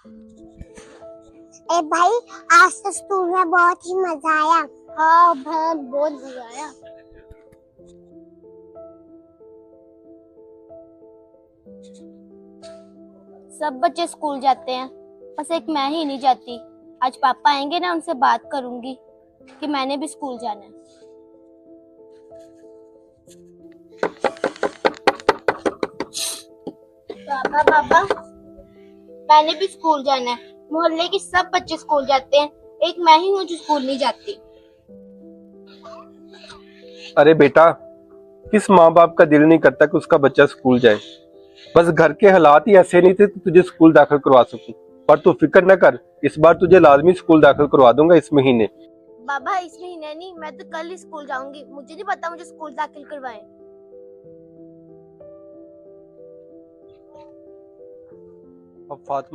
ए भाई, आज तो स्कूल में बहुत ही मजा आया। हाँ भाई, बहुत मजा आया। सब बच्चे स्कूल जाते हैं, बस एक मैं ही नहीं जाती। आज पापा आएंगे ना, उनसे बात करूंगी कि मैंने भी स्कूल जाना है। पापा पापा, मैंने भी स्कूल जाना है। मोहल्ले के सब बच्चे स्कूल जाते हैं, एक मैं ही हूँ जो स्कूल नहीं जाती। अरे बेटा, किस माँ बाप का दिल नहीं करता कि उसका बच्चा स्कूल जाए। बस घर के हालात ही ऐसे नहीं थे कि तुझे स्कूल दाखिल करवा सकूं। पर तू फिक्र न कर, इस बार तुझे लाजमी स्कूल दाखिल करवा दूंगा इस महीने। बाबा, इस महीने नहीं, मैं तो कल ही स्कूल जाऊंगी। मुझे नहीं पता मुझे स्कूल दाखिल करवाएं। अब फातिमा